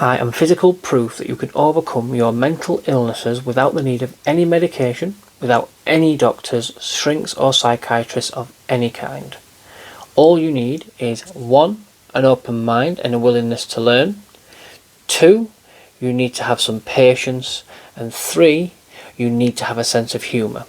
I am physical proof that you can overcome your mental illnesses without the need of any medication, without any doctors, shrinks or psychiatrists of any kind. All you need is 1. An open mind and a willingness to learn. 2. You need to have some patience. And 3. You need to have a sense of humour.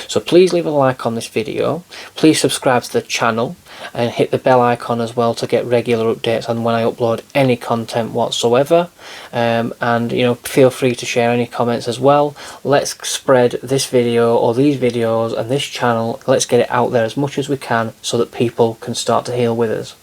So please leave a like on this video, please subscribe to the channel and hit the bell icon as well to get regular updates on when I upload any content whatsoever, and feel free to share any comments as well. Let's spread this video or these videos and this channel, let's get it out there as much as we can so that people can start to heal with us.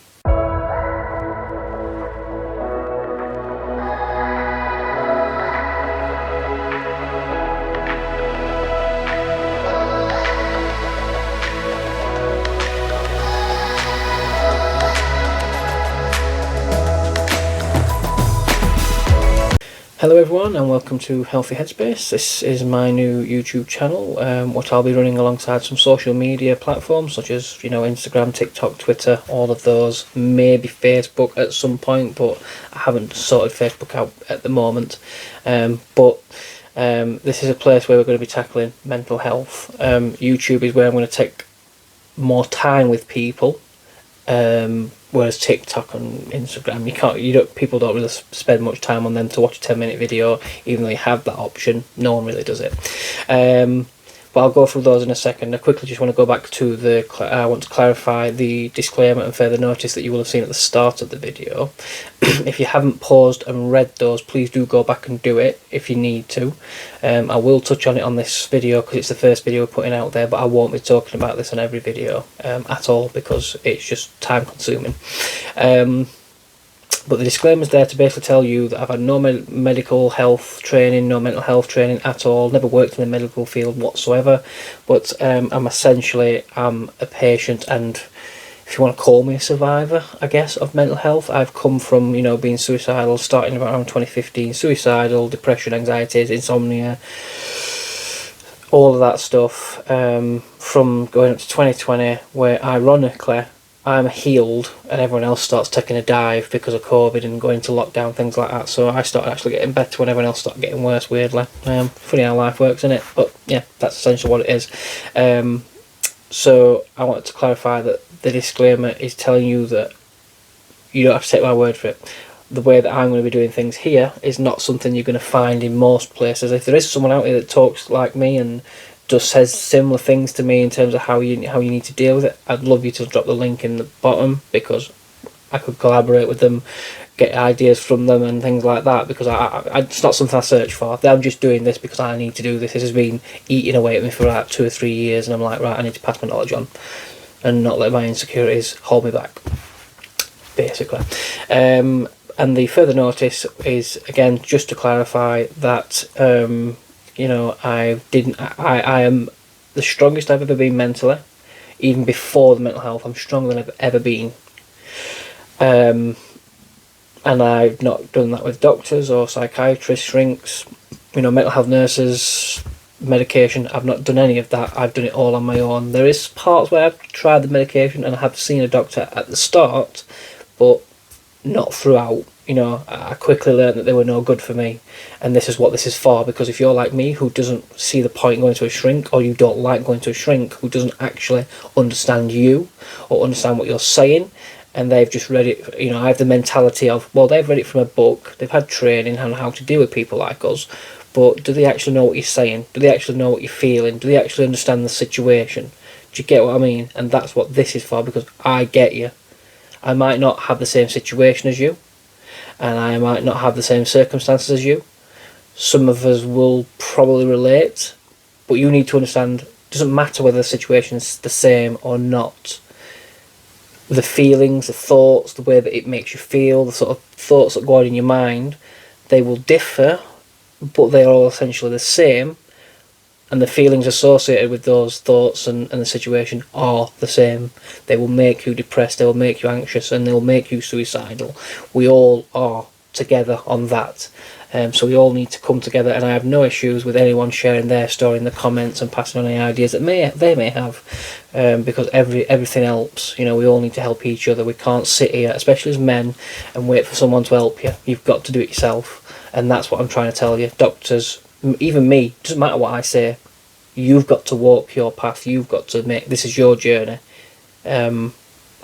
Hello everyone and welcome to Healthy Headspace. This is my new YouTube channel, what I'll be running alongside some social media platforms such as Instagram, TikTok, Twitter, all of those, maybe Facebook at some point, but I haven't sorted Facebook out at the moment. But this is a place where we're going to be tackling mental health. YouTube is where I'm going to take more time with people. Whereas TikTok and Instagram, people don't really spend much time on them to watch a 10-minute video, even though you have that option. No one really does it. But I'll go through those in a second. I quickly just want to go back to I want to clarify the disclaimer and further notice that you will have seen at the start of the video. If you haven't paused and read those, please do go back and do it if you need to. I will touch on it on this video because it's the first video we're putting out there, but I won't be talking about this on every video at all because it's just time consuming. But the disclaimer is there to basically tell you that I've had no medical health training, no mental health training at all, never worked in the medical field whatsoever, but I'm essentially a patient and, if you want to call me a survivor, I guess, of mental health. I've come from, being suicidal, starting around 2015, suicidal, depression, anxieties, insomnia, all of that stuff, from going up to 2020, where ironically I'm healed and everyone else starts taking a dive because of COVID and going to lockdown, things like that. So I started actually getting better when everyone else started getting worse, weirdly. Funny how life works, isn't it? But yeah, that's essentially what it is. So I wanted to clarify that the disclaimer is telling you that you don't have to take my word for it. The way that I'm going to be doing things here is not something you're going to find in most places. If there is someone out there that talks like me and just says similar things to me in terms of how you need to deal with it, I'd love you to drop the link in the bottom because I could collaborate with them, get ideas from them and things like that, because it's not something I search for. I'm just doing this because I need to do this. This has been eating away at me for like 2 or 3 years and I'm like, right, I need to pass my knowledge on and not let my insecurities hold me back, basically. And the further notice is, again, just to clarify that I am the strongest I've ever been mentally. Even before the mental health, I'm stronger than I've ever been. And I've not done that with doctors or psychiatrists, shrinks, mental health nurses, medication. I've not done any of that. I've done it all on my own. There is parts where I've tried the medication and I have seen a doctor at the start, but not throughout. I quickly learned that they were no good for me, and this is what this is for. Because if you're like me, who doesn't see the point in going to a shrink, or you don't like going to a shrink, who doesn't actually understand you or understand what you're saying, and they've just read it, I have the mentality of, well, they've read it from a book, they've had training on how to deal with people like us, but do they actually know what you're saying? Do they actually know what you're feeling? Do they actually understand the situation? Do you get what I mean? And that's what this is for, because I get you. I might not have the same situation as you, and I might not have the same circumstances as you. Some of us will probably relate, but you need to understand, it doesn't matter whether the situation is the same or not. The feelings, the thoughts, the way that it makes you feel, the sort of thoughts that go on in your mind, they will differ, but they are all essentially the same, and the feelings associated with those thoughts and the situation are the same. They will make you depressed, they will make you anxious, and they will make you suicidal. We all are together on that. So we all need to come together, and I have no issues with anyone sharing their story in the comments and passing on any ideas that they may have, because everything helps. You know, we all need to help each other. We can't sit here, especially as men, and wait for someone to help you. You've got to do it yourself, and that's what I'm trying to tell you. Doctors, even me, doesn't matter what I say, you've got to walk your path. You've got to make, this is your journey.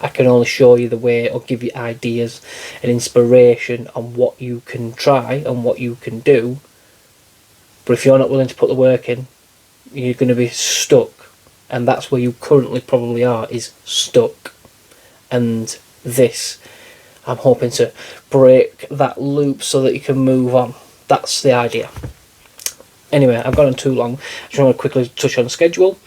I can only show you the way or give you ideas and inspiration on what you can try and what you can do. But if you're not willing to put the work in, you're going to be stuck. And that's where you currently probably are, is stuck. And this, I'm hoping to break that loop so that you can move on. That's the idea. Anyway, I've gone on too long. I just want to quickly touch on the schedule.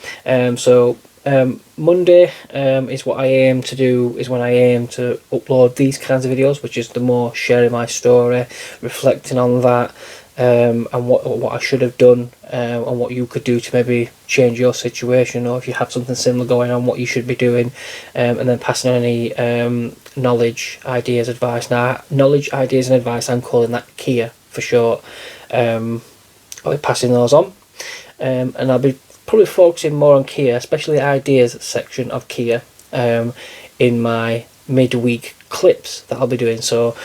Monday is what I aim to do, is when I aim to upload these kinds of videos, which is the more sharing my story, reflecting on that, and what I should have done, and what you could do to maybe change your situation, or if you have something similar going on, what you should be doing, and then passing on any knowledge, ideas, advice. Now, knowledge, ideas and advice, I'm calling that Kia for short. I'll be passing those on, and I'll be probably focusing more on Kia, especially the ideas section of Kia, in my midweek clips that I'll be doing. So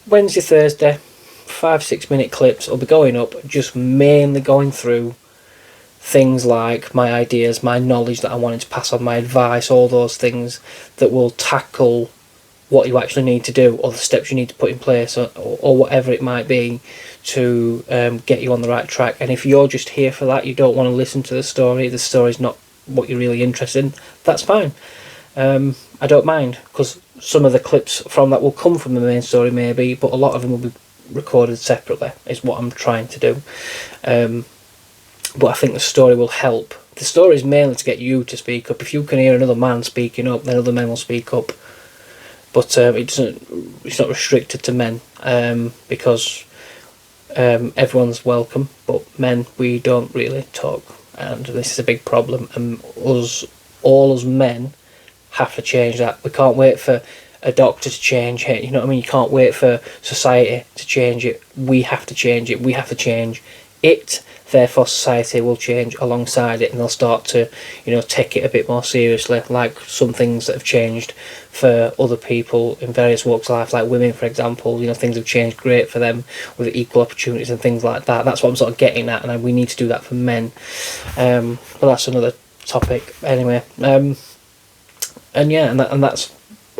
Wednesday, Thursday, 5-6 minute clips will be going up, just mainly going through things like my ideas, my knowledge that I wanted to pass on, my advice, all those things that will tackle what you actually need to do, or the steps you need to put in place, or whatever it might be to get you on the right track. And if you're just here for that, you don't want to listen to the story's not what you're really interested in, that's fine. I don't mind, because some of the clips from that will come from the main story maybe, but a lot of them will be recorded separately, is what I'm trying to do. But I think the story will help. The story is mainly to get you to speak up. If you can hear another man speaking up, then other men will speak up. But it's not restricted to men, because everyone's welcome, but men, we don't really talk, and this is a big problem, and all us men have to change that. We can't wait for a doctor to change it, you know what I mean? You can't wait for society to change it. We have to change it. We have to change it. Therefore, society will change alongside it, and they'll start to, take it a bit more seriously, like some things that have changed for other people in various walks of life, like women, for example. Things have changed great for them with equal opportunities and things like that. That's what I'm sort of getting at, and we need to do that for men. But that's another topic. Anyway, and that's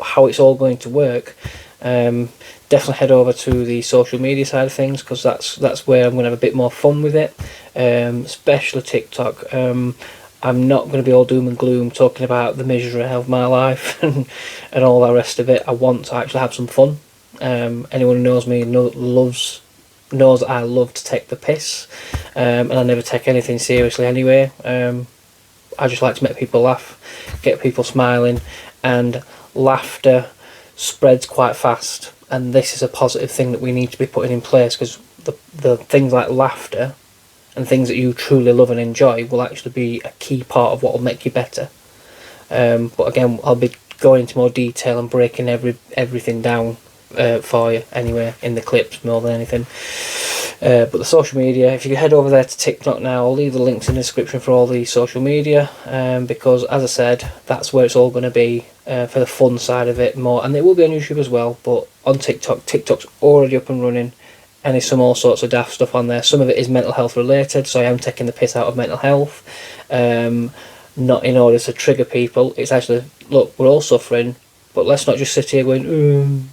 how it's all going to work. Definitely head over to the social media side of things, because that's where I'm going to have a bit more fun with it, especially TikTok. I'm not going to be all doom and gloom talking about the misery of my life and all the rest of it. I want to actually have some fun. Anyone who knows me knows that I love to take the piss, and I never take anything seriously anyway. I just like to make people laugh, get people smiling, and laughter spreads quite fast, and this is a positive thing that we need to be putting in place, because the things like laughter and things that you truly love and enjoy will actually be a key part of what will make you better. But again, I'll be going into more detail and breaking everything down for you anyway in the clips more than anything. But the social media, if you head over there to TikTok now, I'll leave the links in the description for all the social media, because as I said, that's where it's all going to be, for the fun side of it more, and it will be on YouTube as well. But on TikTok's already up and running, and there's all sorts of daft stuff on there. Some of it is mental health related, so I am taking the piss out of mental health, not in order to trigger people. It's actually, look, we're all suffering, but let's not just sit here going,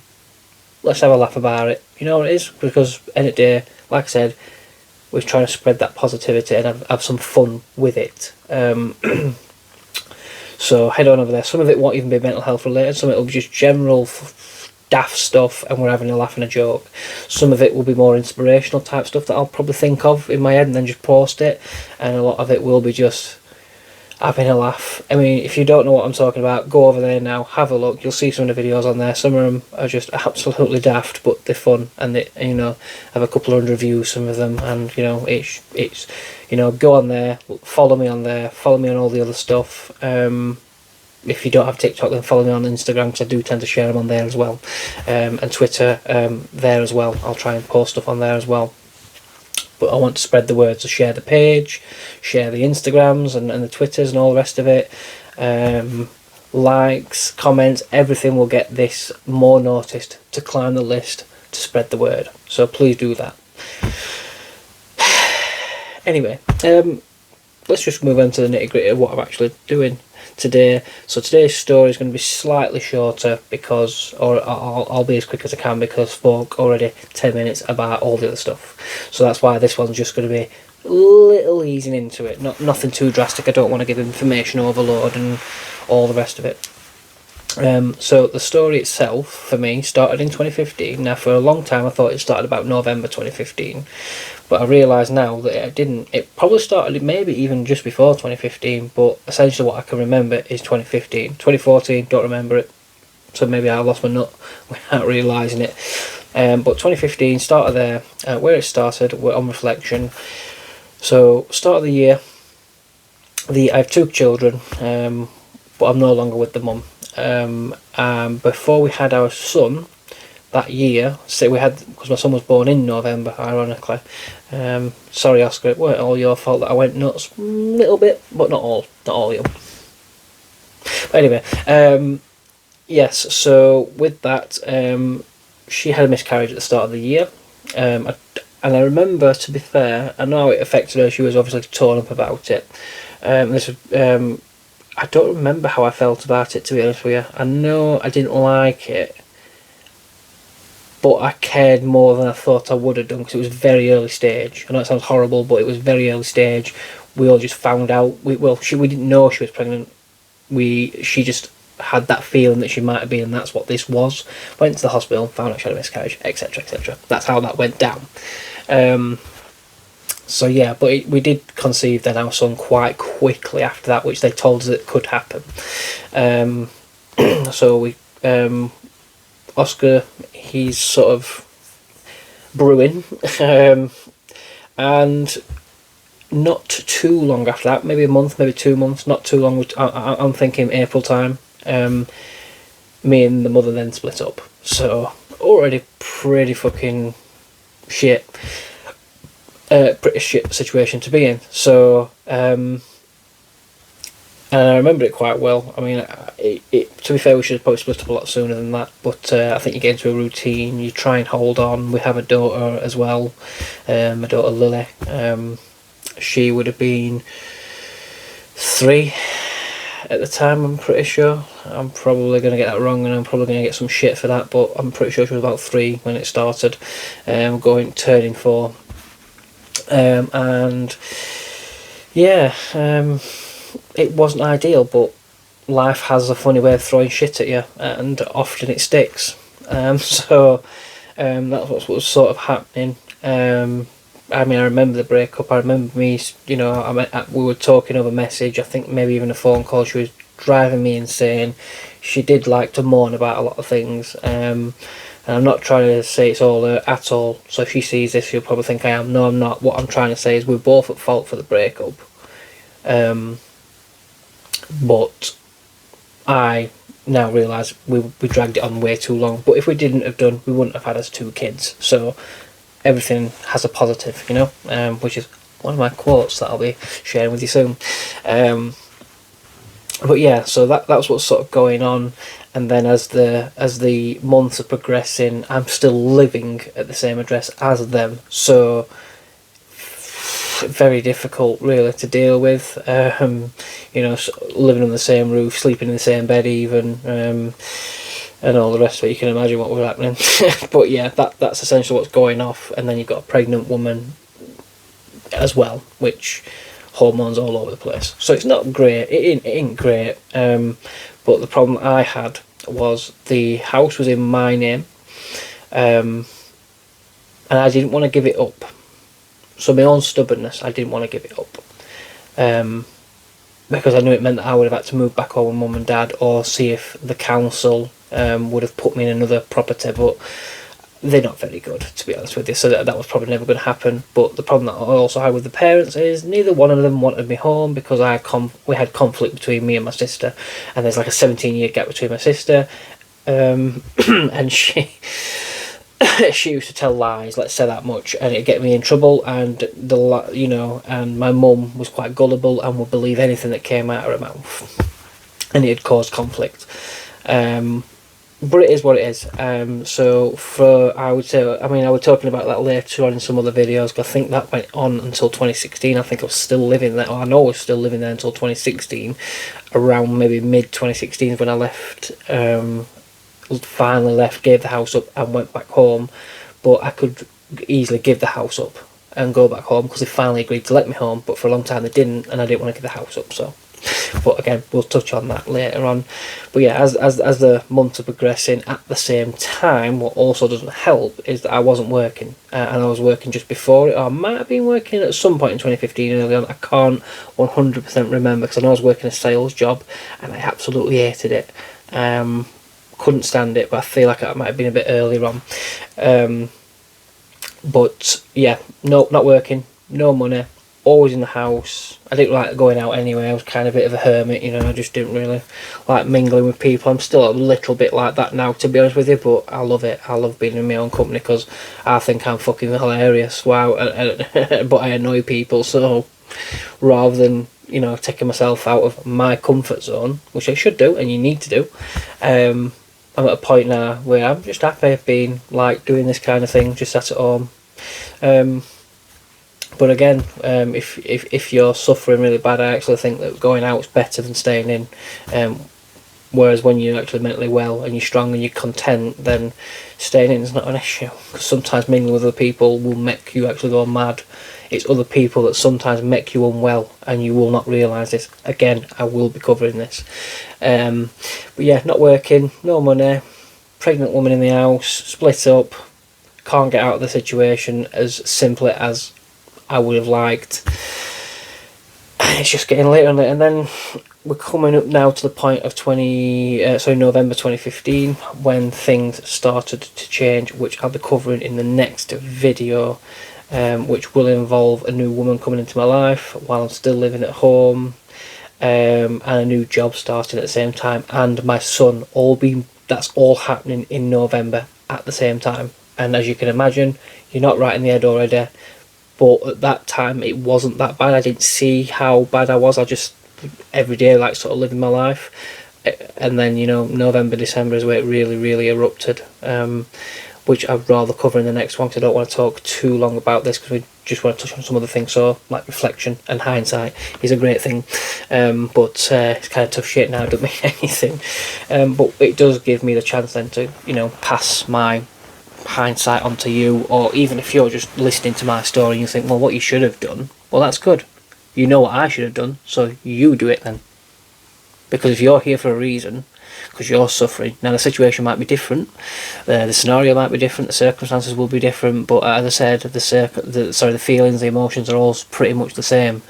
let's have a laugh about it. You know what it is? Because end of the day, like I said, we're trying to spread that positivity and have some fun with it. So head on over there. Some of it won't even be mental health related. Some of it will be just general daft stuff, and we're having a laugh and a joke. Some of it will be more inspirational type stuff that I'll probably think of in my head and then just post it. And a lot of it will be just having a laugh. I mean, if you don't know what I'm talking about, go over there now, have a look. You'll see some of the videos on there. Some of them are just absolutely daft, but they're fun, and they, have a couple of hundred views, some of them, and it's go on there, follow me on there, follow me on all the other stuff. if you don't have TikTok, then follow me on Instagram, because I do tend to share them on there as well, and Twitter there as well. I'll try and post stuff on there as well. But I want to spread the word, so share the page, share the Instagrams and the Twitters and all the rest of it. Likes, comments, everything will get this more noticed, to climb the list, to spread the word. So please do that. Anyway, let's just move on to the nitty gritty of what I'm actually doing today. So today's story is going to be slightly shorter, because, or I'll be as quick as I can, because I spoke already 10 minutes about all the other stuff. So that's why this one's just going to be a little easing into it, nothing too drastic. I don't want to give information overload and all the rest of it. So the story itself, for me, started in 2015. Now, for a long time I thought it started about November 2015, but I realise now that it didn't. It probably started maybe even just before 2015, but essentially what I can remember is 2015. 2014, don't remember it, so maybe I lost my nut without realising it. But 2015 started there. Where it started, on reflection. So, start of the year, I have 2 children, but I'm no longer with the mum. Before we had our son, that year, because my son was born in November, ironically. Sorry, Oscar, it weren't all your fault that I went nuts. A little bit, but not all you. But anyway, yes, so with that, she had a miscarriage at the start of the year. And I remember, to be fair, I know it affected her. She was obviously torn up about it. I don't remember how I felt about it, to be honest with you. I know I didn't like it, but I cared more than I thought I would have done, because it was very early stage. I know it sounds horrible, but it was very early stage. We all just found out. We didn't know she was pregnant. She just had that feeling that she might have been, and that's what this was. Went to the hospital, found out she had a miscarriage, etc., etc. That's how that went down. So yeah, but we did conceive then our son quite quickly after that, which they told us it could happen. So we, Oscar, he's sort of brewing, and not too long after that, maybe a month, maybe 2 months, not too long. I'm thinking April time. Me and the mother then split up. So already pretty fucking shit. Pretty shit situation to be in. So, and I remember it quite well. I mean, to be fair, we should have probably split up a lot sooner than that. But I think you get into a routine. You try and hold on. We have a daughter as well. My daughter Lily. She would have been 3 at the time, I'm pretty sure. I'm probably going to get that wrong, and I'm probably going to get some shit for that, but I'm pretty sure she was about 3 when it started, turning 4. And yeah, it wasn't ideal, but life has a funny way of throwing shit at you, and often it sticks. So that's what was sort of happening. I mean, I remember the breakup. I remember me, we were talking over message. I think maybe even a phone call. She was driving me insane. She did like to moan about a lot of things. And I'm not trying to say it's all her at all. So if she sees this, she'll probably think I am. No, I'm not. What I'm trying to say is we're both at fault for the breakup. But I now realise we dragged it on way too long. But if we didn't have done, we wouldn't have had us 2 kids. So everything has a positive, which is one of my quotes that I'll be sharing with you soon. But yeah, so that's what's sort of going on. And then as the months are progressing, I'm still living at the same address as them, so very difficult really to deal with. Living on the same roof, sleeping in the same bed even, and all the rest of it. You can imagine what was happening. But yeah, that's essentially what's going off. And then you've got a pregnant woman as well, which hormones all over the place. So it's not great. It ain't great. But the problem I had was the house was in my name, and I didn't want to give it up. So my own stubbornness, I didn't want to give it up, because I knew it meant that I would have had to move back home with mum and dad, or see if the council would have put me in another property. But they're not very good, to be honest with you, so that was probably never going to happen. But the problem that I also had with the parents is neither one of them wanted me home, because we had conflict between me and my sister, and there's like a 17-year gap between my sister, and she used to tell lies, let's say that much, and it'd get me in trouble. And and my mum was quite gullible and would believe anything that came out of her mouth, and it'd cause conflict. But it is what it is. I would say, I mean, I was talking about that later on in some other videos. I think that went on until 2016. I think I was still living there. I know I was still living there until 2016. Around maybe mid 2016 when I left. Finally left, gave the house up, and went back home. But I could easily give the house up and go back home, because they finally agreed to let me home. But for a long time they didn't, and I didn't want to give the house up. So. But again, we'll touch on that later on. But yeah, as the months are progressing, at the same time, what also doesn't help is that I wasn't working, and I was working just before it, or I might have been working at some point in 2015 early on. I can't 100% remember, because I know I was working a sales job and I absolutely hated it. Couldn't stand it, but I feel like I might have been a bit earlier on. But yeah, no, not working, no money. Always in the house. I didn't like going out anyway. I was kind of a bit of a hermit, I just didn't really like mingling with people. I'm still a little bit like that now, to be honest with you, but I love it. I love being in my own company, because I think I'm fucking hilarious. Wow. But I annoy people, so rather than, taking myself out of my comfort zone, which I should do, and you need to do, I'm at a point now where I'm just happy being like doing this kind of thing, just sat at home. But again, if you're suffering really bad, I actually think that going out is better than staying in. Whereas when you're actually mentally well and you're strong and you're content, then staying in is not an issue. Because sometimes mingling with other people will make you actually go mad. It's other people that sometimes make you unwell, and you will not realise this. Again, I will be covering this. But yeah, not working, no money, pregnant woman in the house, split up, can't get out of the situation as simply as I would have liked. It's just getting later and later, and then we're coming up now to the point of November 2015, when things started to change, which I'll be covering in the next video, which will involve a new woman coming into my life while I'm still living at home, and a new job starting at the same time, and my son. That's all happening in November at the same time. And as you can imagine, you're not right in the head already. But at that time, it wasn't that bad. I didn't see how bad I was. I just, every day, sort of living my life. And then, November, December is where it really, really erupted. Which I'd rather cover in the next one, because I don't want to talk too long about this, because we just want to touch on some other things. So, like reflection and hindsight is a great thing. But it's kind of tough shit now, it doesn't mean anything. But it does give me the chance then to, pass my hindsight onto you, or even if you're just listening to my story and you think, well, what you should have done, well, that's good. You know what I should have done, so you do it then. Because if you're here for a reason, because you're suffering, now the situation might be different, the scenario might be different, the circumstances will be different, but as I said, the feelings, the emotions are all pretty much the same.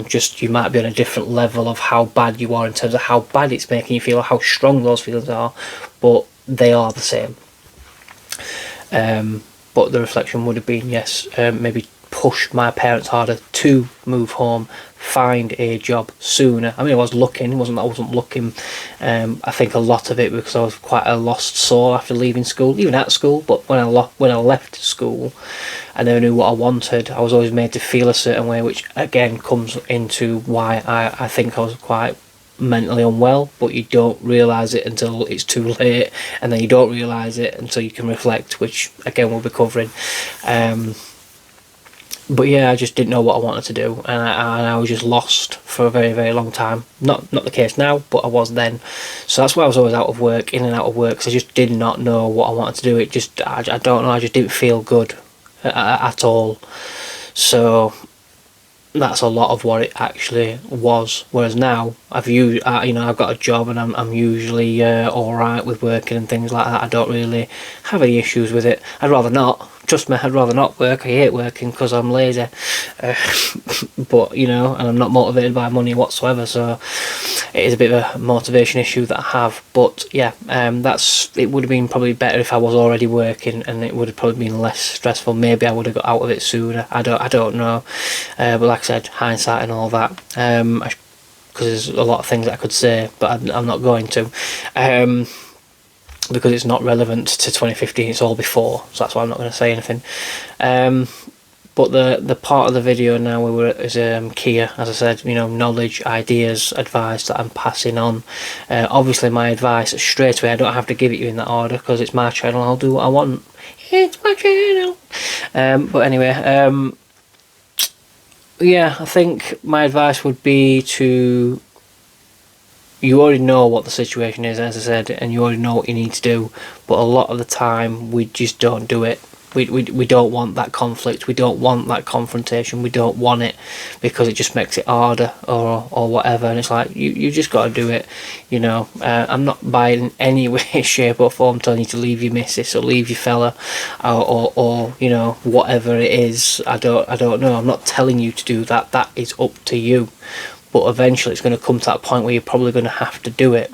Just you might be on a different level of how bad you are in terms of how bad it's making you feel, or how strong those feelings are, but they are the same. But the reflection would have been, yes, maybe push my parents harder to move home, find a job sooner. I mean, I was looking, it wasn't that I wasn't looking. I think a lot of it because I was quite a lost soul after leaving school, even at school. But when I left school, I never knew what I wanted. I was always made to feel a certain way, which again comes into why I think I was quite mentally unwell, but you don't realise it until it's too late, and then you don't realise it until you can reflect, which again we'll be covering. But yeah, I just didn't know what I wanted to do, and I was just lost for a very, very long time. Not the case now, but I was then. So that's why I was always out of work, in and out of work, because I just did not know what I wanted to do. It just, I don't know, I just didn't feel good at all. So that's a lot of what it actually was. Whereas now, I've got a job, and I'm usually all right with working and things like that. I don't really have any issues with it. I'd rather not. Trust me, I'd rather not work. I hate working because I'm lazy. But and I'm not motivated by money whatsoever. So it is a bit of a motivation issue that I have. But yeah, it would have been probably better if I was already working, and it would have probably been less stressful. Maybe I would have got out of it sooner. I don't know. But like I said, hindsight and all that. Because there's a lot of things that I could say, but I'm not going to. Because it's not relevant to 2015, it's all before, so that's why I'm not going to say anything. But the part of the video now is Kia, as I said, knowledge, ideas, advice that I'm passing on. Obviously my advice straight away, I don't have to give it you in that order because it's my channel, I'll do what I want. It's my channel. But anyway, yeah, I think my advice would be to... You already know what the situation is, as I said, and you already know what you need to do, but a lot of the time we just don't do it. We don't want that conflict, we don't want that confrontation, we don't want it because it just makes it harder or whatever, and it's like, you just got to do it, I'm not buying in any way, shape or form telling you to leave your missus or leave your fella or whatever it is. I don't know, I'm not telling you to do that. That is up to you. But eventually it's going to come to that point where you're probably going to have to do it.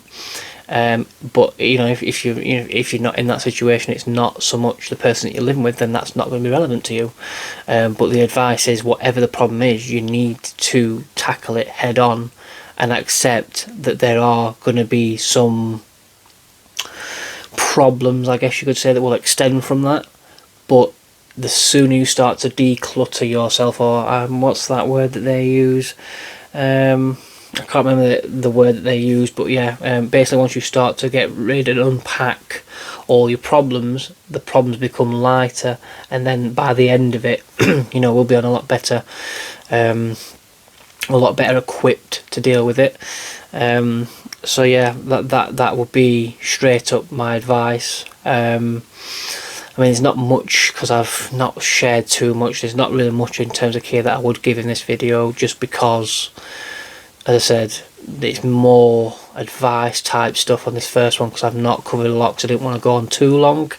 But if you're not in that situation, it's not so much the person that you're living with, then that's not going to be relevant to you. But the advice is, whatever the problem is, you need to tackle it head on and accept that there are going to be some problems, I guess you could say, that will extend from that. But the sooner you start to declutter yourself, or what's that word that they use? I can't remember the word that they use, but yeah, basically once you start to get rid and unpack all your problems, the problems become lighter, and then by the end of it, we'll be on a lot better equipped to deal with it. So yeah, that would be straight up my advice. I mean, there's not much, because I've not shared too much. There's not really much in terms of care that I would give in this video, just because, as I said, it's more advice type stuff on this first one, because I've not covered a lot, because I didn't want to go on too long.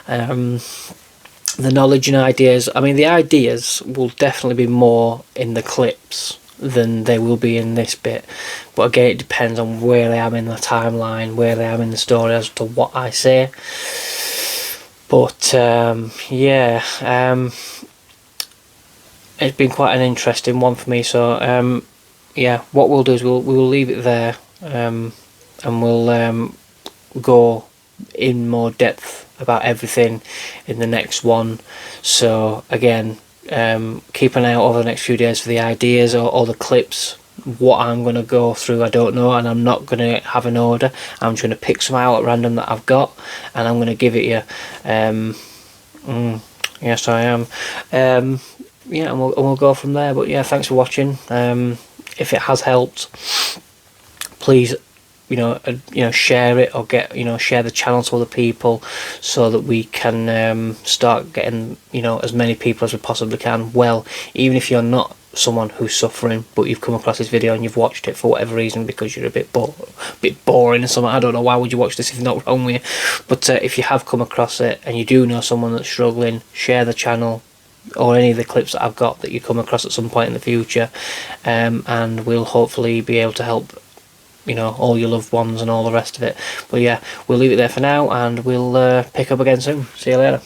The knowledge and ideas, I mean, the ideas will definitely be more in the clips than they will be in this bit, but again, it depends on where I am in the timeline, where I am in the story as to what I say. But yeah, it's been quite an interesting one for me. So yeah, what we'll do is we'll leave it there, and we'll go in more depth about everything in the next one. So again, keep an eye out over the next few days for the ideas or the clips. What I'm going to go through, I don't know, and I'm not going to have an order. I'm just going to pick some out at random that I've got, and I'm going to give it you. Yes, I am. Yeah, and we'll go from there. But yeah, thanks for watching. If it has helped, please, share it, or share the channel to other people, so that we can start getting as many people as we possibly can. Well, even if you're not someone who's suffering, but you've come across this video and you've watched it for whatever reason because you're a bit boring or something, I don't know, why would you watch this if it's not wrong with you? But if you have come across it and you do know someone that's struggling, share the channel or any of the clips that I've got that you come across at some point in the future, and we'll hopefully be able to help all your loved ones and all the rest of it. But yeah, we'll leave it there for now, and we'll pick up again soon. See you later.